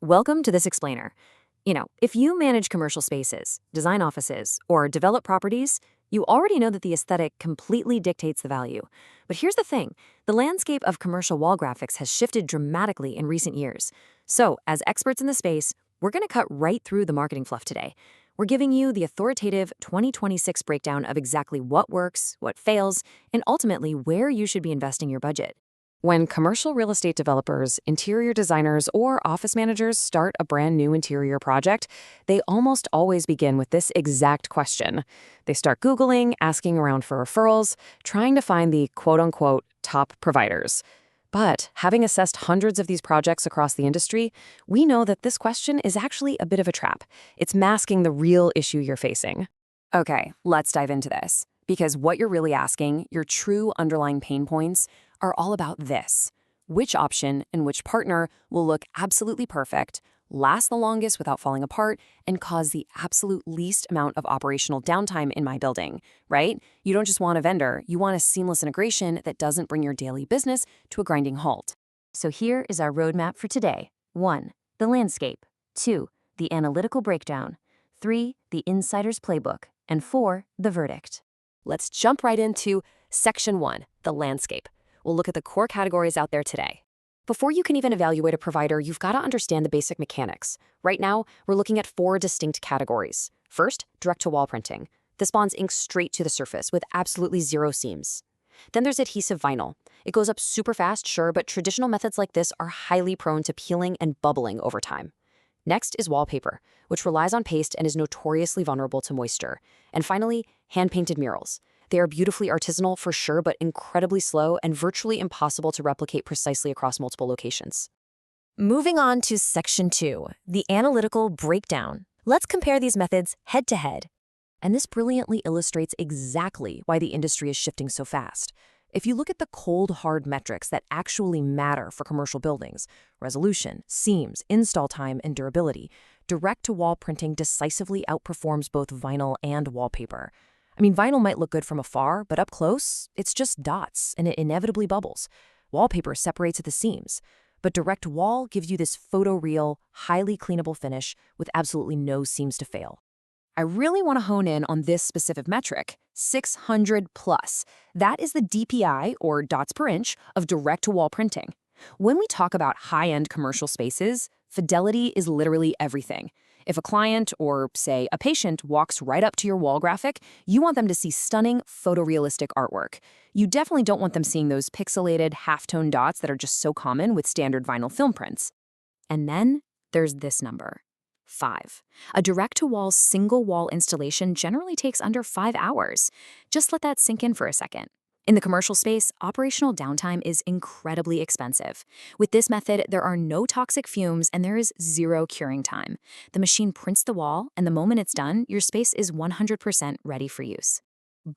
Welcome to this explainer. If you manage commercial spaces, design offices, or develop properties, you already know that the aesthetic completely dictates the value. But here's the thing, the landscape of commercial wall graphics has shifted dramatically in recent years. So, as experts in the space, we're going to cut right through the marketing fluff today. We're giving you the authoritative 2026 breakdown of exactly what works, what fails, and ultimately where you should be investing your budget. When commercial real estate developers, interior designers, or office managers start a brand new interior project, they almost always begin with this exact question. They start Googling, asking around for referrals, trying to find the quote-unquote top providers. But having assessed hundreds of these projects across the industry, we know that this question is actually a bit of a trap. It's masking the real issue you're facing. Okay, let's dive into this. Because what you're really asking, your true underlying pain points, are all about this. Which option and which partner will look absolutely perfect, last the longest without falling apart, and cause the absolute least amount of operational downtime in my building, right? You don't just want a vendor, you want a seamless integration that doesn't bring your daily business to a grinding halt. So here is our roadmap for today. 1. The landscape. 2. The analytical breakdown. 3. The insider's playbook. And 4. The verdict. Let's jump right into Section 1, the landscape. We'll look at the core categories out there today. Before you can even evaluate a provider, you've got to understand the basic mechanics. Right now, we're looking at 4 distinct categories. First, direct-to-wall printing. This bonds ink straight to the surface with absolutely zero seams. Then there's adhesive vinyl. It goes up super fast, sure, but traditional methods like this are highly prone to peeling and bubbling over time. Next is wallpaper, which relies on paste and is notoriously vulnerable to moisture. And finally, hand-painted murals. They are beautifully artisanal for sure, but incredibly slow and virtually impossible to replicate precisely across multiple locations. Moving on to Section 2, the analytical breakdown. Let's compare these methods head to head. And this brilliantly illustrates exactly why the industry is shifting so fast. If you look at the cold, hard metrics that actually matter for commercial buildings, resolution, seams, install time, and durability, direct-to-wall printing decisively outperforms both vinyl and wallpaper. Vinyl might look good from afar, but up close, it's just dots, and it inevitably bubbles. Wallpaper separates at the seams, but direct wall gives you this photoreal, highly cleanable finish with absolutely no seams to fail. I really want to hone in on this specific metric, 600 plus. That is the DPI, or dots per inch, of direct-to-wall printing. When we talk about high-end commercial spaces, fidelity is literally everything. If a client or, say, a patient walks right up to your wall graphic, you want them to see stunning photorealistic artwork. You definitely don't want them seeing those pixelated, half-tone dots that are just so common with standard vinyl film prints. And then there's this number, 5. A direct-to-wall single-wall installation generally takes under 5 hours. Just let that sink in for a second. In the commercial space, operational downtime is incredibly expensive. With this method, there are no toxic fumes and there is zero curing time. The machine prints the wall, and the moment it's done, your space is 100% ready for use.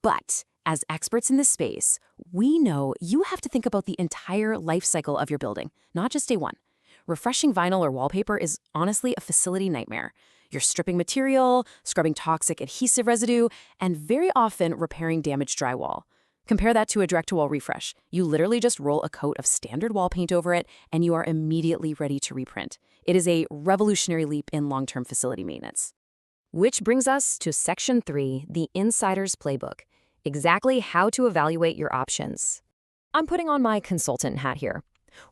But as experts in this space, we know you have to think about the entire life cycle of your building, not just day one. Refreshing vinyl or wallpaper is honestly a facility nightmare. You're stripping material, scrubbing toxic adhesive residue, and very often repairing damaged drywall. Compare that to a direct-to-wall refresh. You literally just roll a coat of standard wall paint over it, and you are immediately ready to reprint. It is a revolutionary leap in long-term facility maintenance. Which brings us to Section 3, the insider's playbook. Exactly how to evaluate your options. I'm putting on my consultant hat here.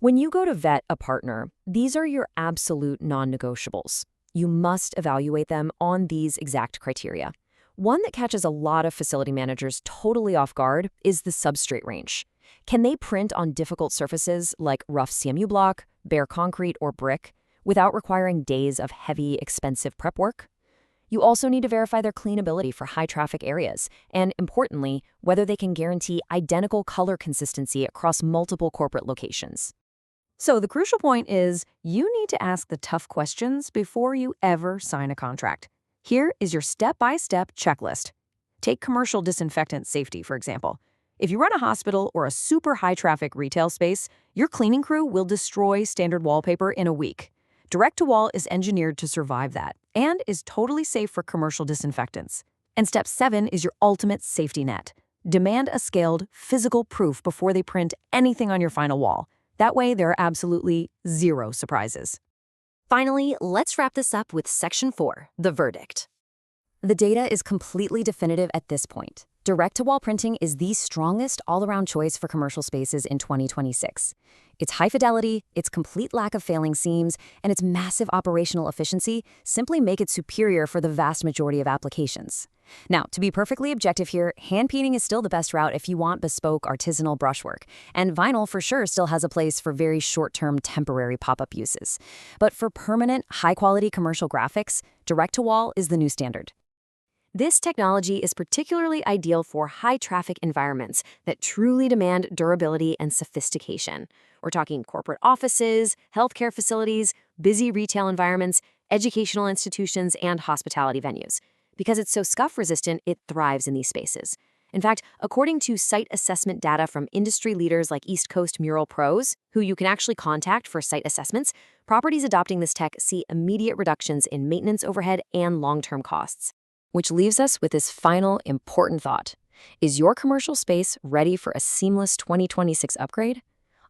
When you go to vet a partner, these are your absolute non-negotiables. You must evaluate them on these exact criteria. One that catches a lot of facility managers totally off guard is the substrate range. Can they print on difficult surfaces like rough CMU block, bare concrete, or brick without requiring days of heavy, expensive prep work? You also need to verify their cleanability for high-traffic areas, and importantly, whether they can guarantee identical color consistency across multiple corporate locations. So the crucial point is you need to ask the tough questions before you ever sign a contract. Here is your step-by-step checklist. Take commercial disinfectant safety, for example. If you run a hospital or a super high-traffic retail space, your cleaning crew will destroy standard wallpaper in a week. Direct-to-wall is engineered to survive that and is totally safe for commercial disinfectants. And step 7 is your ultimate safety net. Demand a scaled, physical proof before they print anything on your final wall. That way, there are absolutely zero surprises. Finally, let's wrap this up with Section 4, the verdict. The data is completely definitive at this point. Direct-to-wall printing is the strongest all-around choice for commercial spaces in 2026. Its high fidelity, its complete lack of failing seams, and its massive operational efficiency simply make it superior for the vast majority of applications. Now, to be perfectly objective here, hand painting is still the best route if you want bespoke artisanal brushwork, and vinyl for sure still has a place for very short-term temporary pop-up uses. But for permanent, high-quality commercial graphics, direct-to-wall is the new standard. This technology is particularly ideal for high-traffic environments that truly demand durability and sophistication. We're talking corporate offices, healthcare facilities, busy retail environments, educational institutions, and hospitality venues. Because it's so scuff-resistant, it thrives in these spaces. In fact, according to site assessment data from industry leaders like Coast Mural Pros, who you can actually contact for site assessments, properties adopting this tech see immediate reductions in maintenance overhead and long-term costs. Which leaves us with this final important thought. Is your commercial space ready for a seamless 2026 upgrade?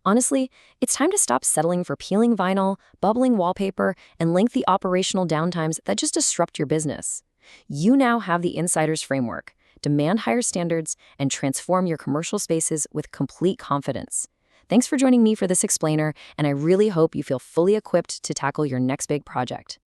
Honestly, it's time to stop settling for peeling vinyl, bubbling wallpaper, and lengthy operational downtimes that just disrupt your business. You now have the insider's framework. Demand higher standards and transform your commercial spaces with complete confidence. Thanks for joining me for this explainer, and I really hope you feel fully equipped to tackle your next big project.